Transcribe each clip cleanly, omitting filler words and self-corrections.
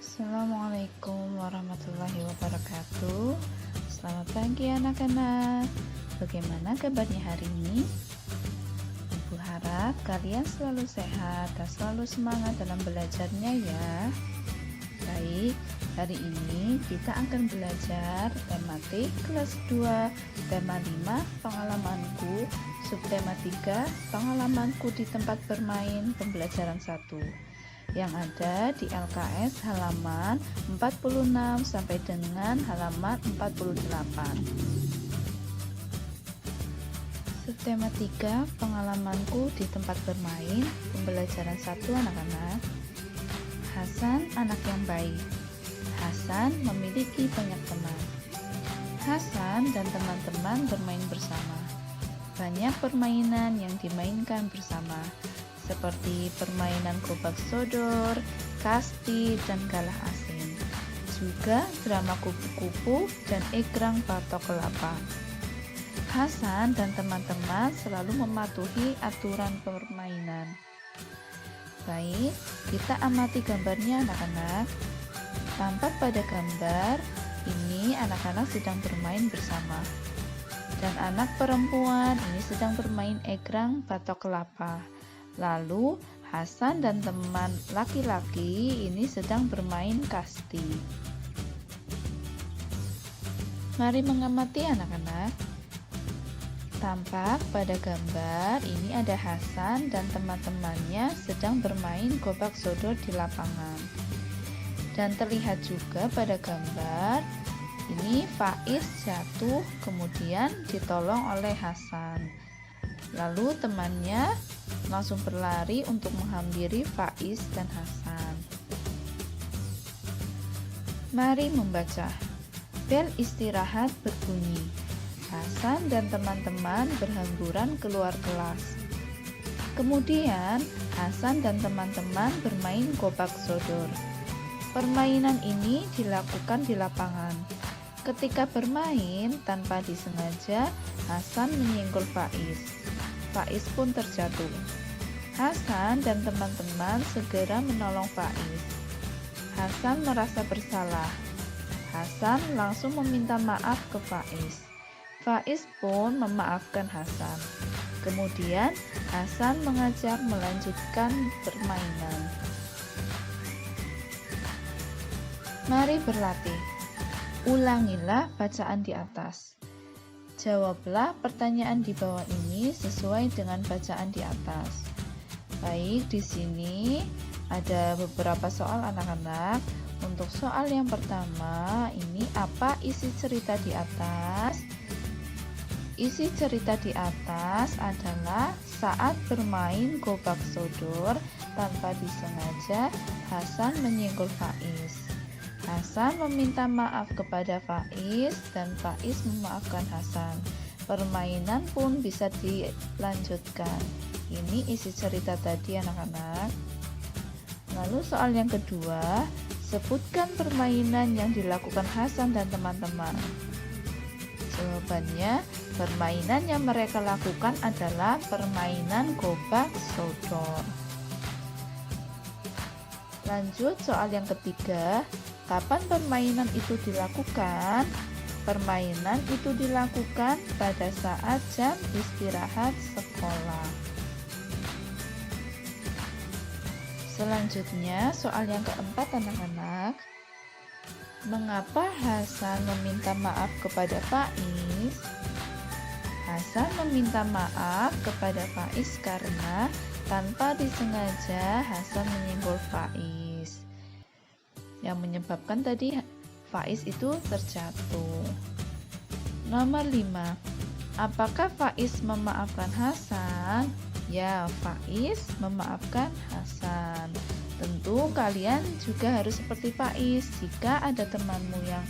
Assalamualaikum warahmatullahi wabarakatuh. Selamat pagi anak-anak. Bagaimana kabarnya hari ini? Ibu harap kalian selalu sehat dan selalu semangat dalam belajarnya ya. Baik, hari ini kita akan belajar tematik kelas 2, tema 5, pengalamanku, subtema 3, pengalamanku di tempat bermain, pembelajaran 1. Yang ada di LKS halaman 46 sampai dengan halaman 48. Subtema 3, pengalamanku di tempat bermain, pembelajaran 1 anak-anak. Hasan anak yang baik. Hasan memiliki banyak teman. Hasan dan teman-teman bermain bersama. Banyak permainan yang dimainkan bersama, seperti permainan gobak sodor, kasti, dan galah asin. Juga drama kupu-kupu dan egrang batok kelapa. Hasan dan teman-teman selalu mematuhi aturan permainan. Baik, kita amati gambarnya anak-anak. Tampak pada gambar ini anak-anak sedang bermain bersama. Dan anak perempuan ini sedang bermain egrang batok kelapa. Lalu Hasan dan teman laki-laki ini sedang bermain kasti. Mari mengamati anak-anak. Tampak pada gambar ini ada Hasan dan teman-temannya sedang bermain gobak sodor di lapangan. Dan terlihat juga pada gambar ini Faiz jatuh kemudian ditolong oleh Hasan. Lalu temannya langsung berlari untuk menghampiri Faiz dan Hasan. Mari membaca. Bel istirahat berbunyi. Hasan dan teman-teman berhamburan keluar kelas. Kemudian Hasan dan teman-teman bermain gobak sodor. Permainan ini dilakukan di lapangan. Ketika bermain tanpa disengaja, Hasan menyenggol Faiz. Faiz pun terjatuh. Hasan dan teman-teman segera menolong Faiz. Hasan merasa bersalah. Hasan langsung meminta maaf ke Faiz. Faiz pun memaafkan Hasan. Kemudian Hasan mengajak melanjutkan permainan. Mari berlatih. Ulangilah bacaan di atas. Jawablah pertanyaan di bawah ini sesuai dengan bacaan di atas. Baik, di sini ada beberapa soal anak-anak. Untuk soal yang pertama, ini apa isi cerita di atas? Isi cerita di atas adalah saat bermain gobak sodor tanpa disengaja, Hasan menyenggol Faiz. Hasan meminta maaf kepada Faiz dan Faiz memaafkan Hasan. Permainan pun bisa dilanjutkan. Ini isi cerita tadi anak-anak. Lalu soal yang kedua, sebutkan permainan yang dilakukan Hasan dan teman-teman. Jawabannya, permainan yang mereka lakukan adalah permainan gobak sodor. Lanjut soal yang ketiga, kapan permainan itu dilakukan? Permainan itu dilakukan pada saat jam istirahat sekolah. Selanjutnya, soal yang keempat anak-anak. Mengapa Hasan meminta maaf kepada Faiz? Hasan meminta maaf kepada Faiz karena tanpa disengaja Hasan menyenggol Faiz, yang menyebabkan tadi Faiz itu terjatuh. Nomor 5. Apakah Faiz memaafkan Hasan? Ya, Faiz memaafkan Hasan. Tentu kalian juga harus seperti Faiz. Jika ada temanmu yang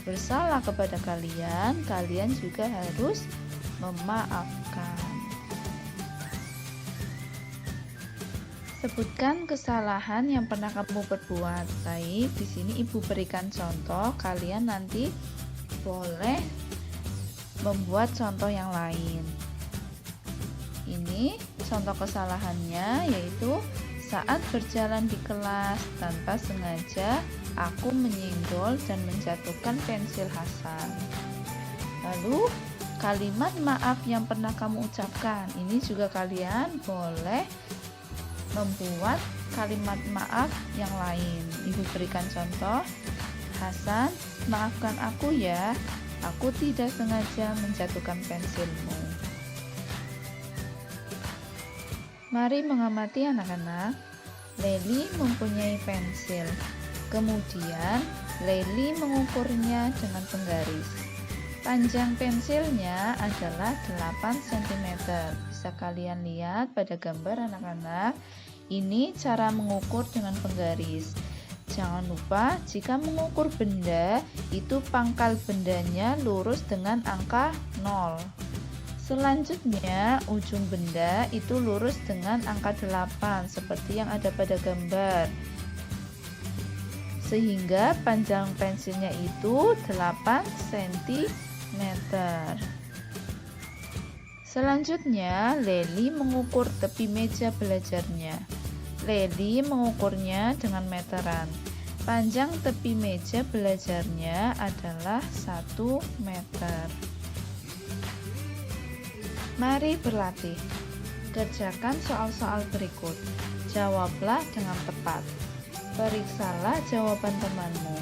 bersalah kepada kalian, kalian juga harus memaafkan. Sebutkan kesalahan yang pernah kamu perbuat. Baik, di sini Ibu berikan contoh, kalian nanti boleh membuat contoh yang lain. Ini contoh kesalahannya yaitu Saat berjalan di kelas, tanpa sengaja aku menyenggol dan menjatuhkan pensil Hasan. Lalu, kalimat maaf yang pernah kamu ucapkan. Ini juga kalian boleh membuat kalimat maaf yang lain. Ibu berikan contoh. Hasan, maafkan aku ya. Aku tidak sengaja menjatuhkan pensilmu. Mari mengamati anak-anak. Leli mempunyai pensil. Kemudian, Leli mengukurnya dengan penggaris. Panjang pensilnya adalah 8 cm. Bisa kalian lihat pada gambar anak-anak. Ini cara mengukur dengan penggaris. Jangan lupa, jika mengukur benda, itu pangkal bendanya lurus dengan angka 0. Selanjutnya, ujung benda itu lurus dengan angka 8, seperti yang ada pada gambar. Sehingga panjang pensilnya itu 8 cm. Selanjutnya, Leli mengukur tepi meja belajarnya. Leli mengukurnya dengan meteran. Panjang tepi meja belajarnya adalah 1 meter. Mari berlatih. Kerjakan soal-soal berikut. Jawablah dengan tepat. Periksalah jawaban temanmu.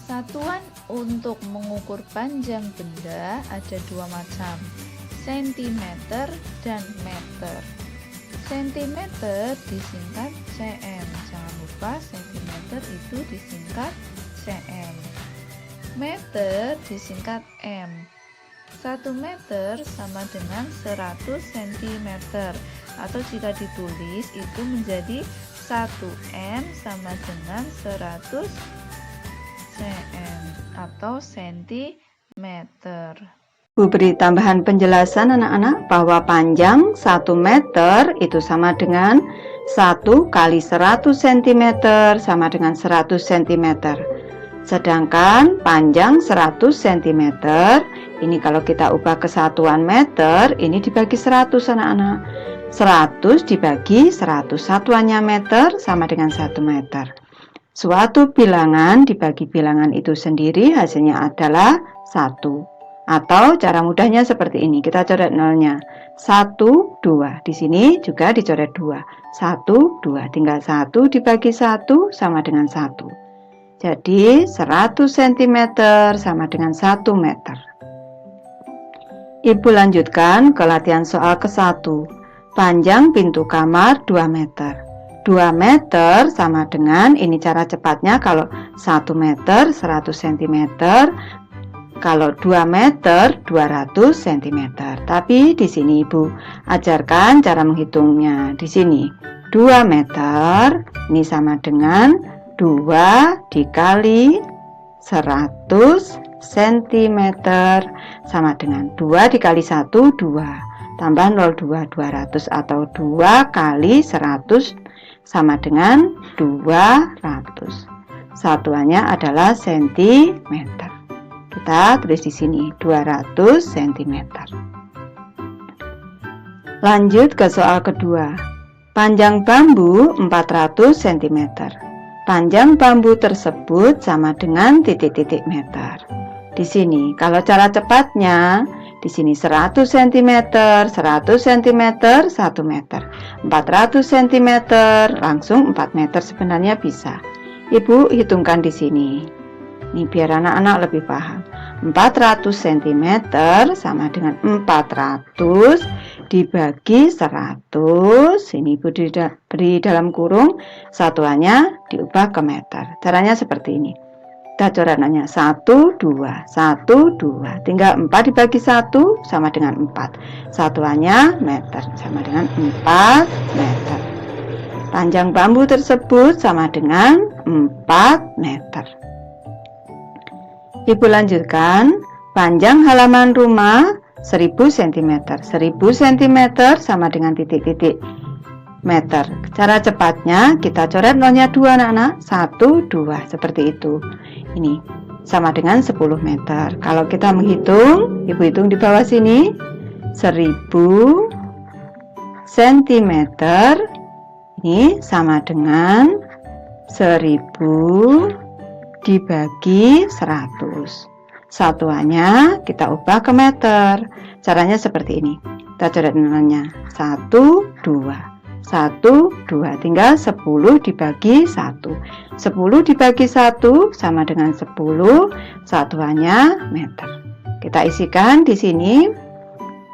Satuan untuk mengukur panjang benda ada 2 macam, sentimeter dan meter. Sentimeter disingkat cm. Jangan lupa sentimeter itu disingkat cm. Meter disingkat m. 1 meter sama dengan 100 cm, atau jika ditulis itu menjadi 1 m sama dengan 100 cm atau sentimeter. Bu beri tambahan penjelasan anak-anak bahwa panjang 1 meter itu sama dengan 1 kali 100 cm sama dengan 100 cm. Sedangkan panjang 100 cm ini kalau kita ubah ke satuan meter, ini dibagi 100 anak-anak. 100 dibagi 100, satuannya meter sama dengan 1 meter. Suatu bilangan dibagi bilangan itu sendiri hasilnya adalah 1. Atau cara mudahnya seperti ini, kita coret nolnya. 1, 2. Di sini juga dicoret 2. 1, 2. Tinggal 1 dibagi 1 sama dengan 1. Jadi 100 cm sama dengan 1 meter. Ibu lanjutkan ke latihan soal ke-1. Panjang pintu kamar 2 meter. 2 meter sama dengan, ini cara cepatnya, kalau 1 meter 100 cm, kalau 2 meter 200 cm. Tapi di sini Ibu ajarkan cara menghitungnya. Di sini 2 meter ini sama dengan 2 dikali 100 cm sama dengan 2 dikali 1, 2 tambah 0, 2, 200, atau 2 kali 100 sama dengan 200. Satuannya adalah sentimeter. Kita tulis di sini 200 cm. Lanjut ke soal kedua. Panjang bambu 400 cm. Panjang bambu tersebut sama dengan titik-titik meter. Di sini, kalau cara cepatnya, di sini 100 cm, 100 cm, 1 meter. 400 cm, langsung 4 meter sebenarnya bisa. Ibu hitungkan di sini. Ini biar anak-anak lebih paham. 400 cm sama dengan 400 dibagi 100. Ini Ibu beri dalam kurung, satuannya diubah ke meter. Caranya seperti ini. Kita coret nolnya 1, 2, 1, 2. Tinggal 4 dibagi 1 sama dengan 4. Satuannya meter, sama dengan 4 meter. Panjang bambu tersebut sama dengan 4 meter. Ibu lanjutkan. Panjang halaman rumah 1000 cm. 1000 cm sama dengan titik-titik meter. Cara cepatnya kita coret nolnya 2 anak-anak. 1, 2. Seperti itu. Ini sama dengan 10 meter. Kalau kita menghitung, Ibu hitung di bawah sini. 1000 cm Ini sama dengan 1000 dibagi 100. Satuannya kita ubah ke meter. Caranya seperti ini. Kita coret nolnya. 1, 2. 1, 2. Tinggal 10 dibagi 1. 10 dibagi 1 sama dengan 10. Satuannya meter. Kita isikan di sini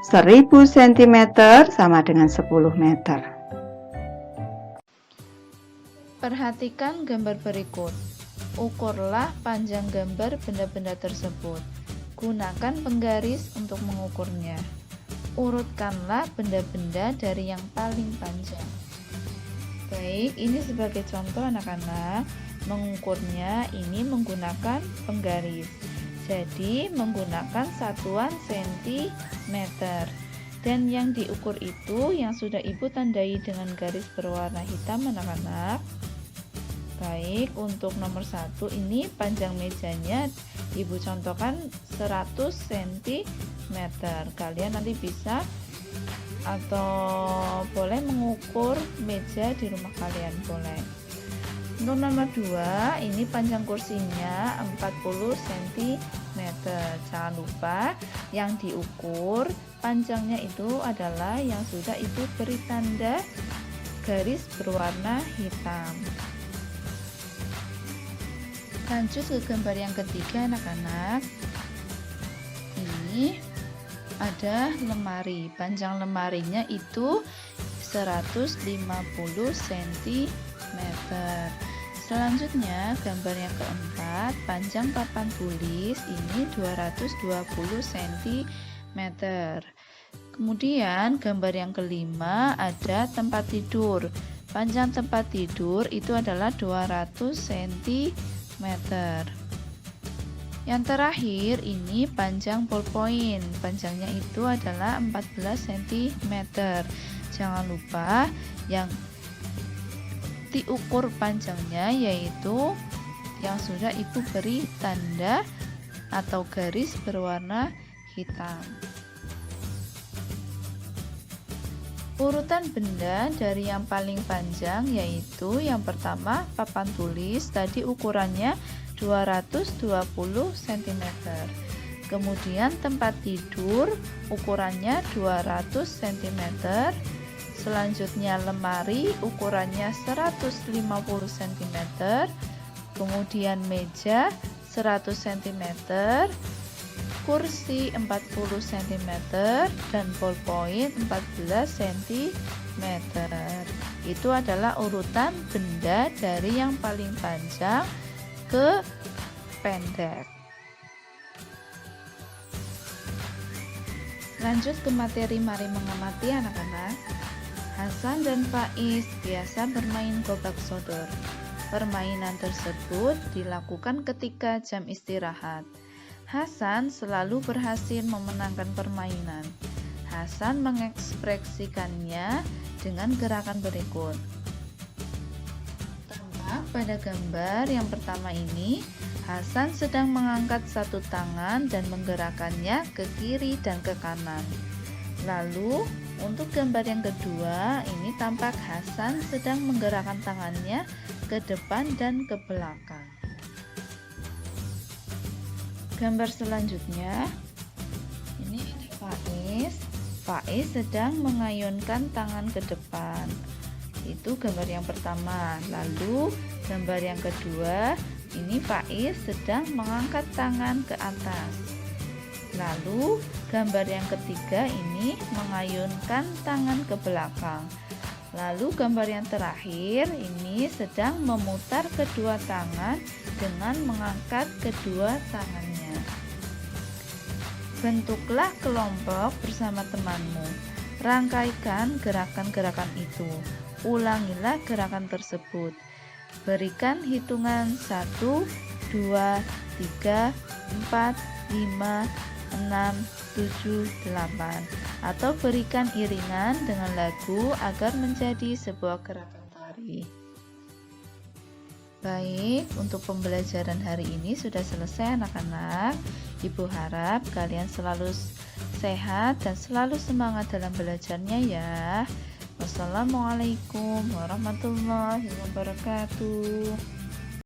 1000 cm sama dengan 10 meter. Perhatikan gambar berikut. Ukurlah panjang gambar benda-benda tersebut. Gunakan penggaris untuk mengukurnya. Urutkanlah benda-benda dari yang paling panjang. Baik, ini sebagai contoh anak-anak. Mengukurnya ini menggunakan penggaris. Jadi, menggunakan satuan sentimeter. Dan yang diukur itu yang sudah Ibu tandai dengan garis berwarna hitam anak-anak. Baik, untuk nomor 1 ini panjang mejanya Ibu contohkan 100 cm. Kalian nanti bisa atau boleh mengukur meja di rumah kalian, boleh. Untuk nomor 2 ini panjang kursinya 40 cm. Jangan lupa yang diukur panjangnya itu adalah yang sudah Ibu beri tanda garis berwarna hitam. Lanjut ke gambar yang ketiga anak-anak. Ini ada lemari. Panjang lemarinya itu 150 cm. Selanjutnya gambar yang keempat, panjang papan tulis ini 220 cm. Kemudian gambar yang kelima ada tempat tidur. Panjang tempat tidur itu adalah 200 cm. Yang terakhir ini panjang ballpoint. Panjangnya itu adalah 14 cm. Jangan lupa yang diukur panjangnya yaitu yang sudah Ibu beri tanda atau garis berwarna hitam. Urutan benda dari yang paling panjang yaitu yang pertama papan tulis, tadi ukurannya 220 cm. Kemudian tempat tidur ukurannya 200 cm. Selanjutnya lemari ukurannya 150 cm. Kemudian meja 100 cm. Kursi 40 cm dan ballpoint 14 cm. Itu adalah urutan benda dari yang paling panjang ke pendek. Lanjut ke materi mari mengamati anak-anak. Hasan dan Faiz biasa bermain gobak sodor. Permainan tersebut dilakukan ketika jam istirahat. Hasan selalu berhasil memenangkan permainan. Hasan mengekspresikannya dengan gerakan berikut. Tampak pada gambar yang pertama ini, Hasan sedang mengangkat satu tangan dan menggerakkannya ke kiri dan ke kanan. Lalu, untuk gambar yang kedua, ini tampak Hasan sedang menggerakkan tangannya ke depan dan ke belakang. Gambar selanjutnya, ini Faiz. Faiz sedang mengayunkan tangan ke depan. Itu gambar yang pertama. Lalu gambar yang kedua, ini Faiz sedang mengangkat tangan ke atas. Lalu gambar yang ketiga ini mengayunkan tangan ke belakang. Lalu gambar yang terakhir ini sedang memutar kedua tangan dengan mengangkat kedua tangannya. Bentuklah kelompok bersama temanmu. Rangkaikan gerakan-gerakan itu. Ulangilah gerakan tersebut. Berikan hitungan 1, 2, 3, 4, 5, 6, 7, 8 atau berikan iringan dengan lagu agar menjadi sebuah gerakan tari. Baik, untuk pembelajaran hari ini sudah selesai anak-anak. Ibu harap kalian selalu sehat dan selalu semangat dalam belajarnya ya. Wassalamualaikum warahmatullahi wabarakatuh.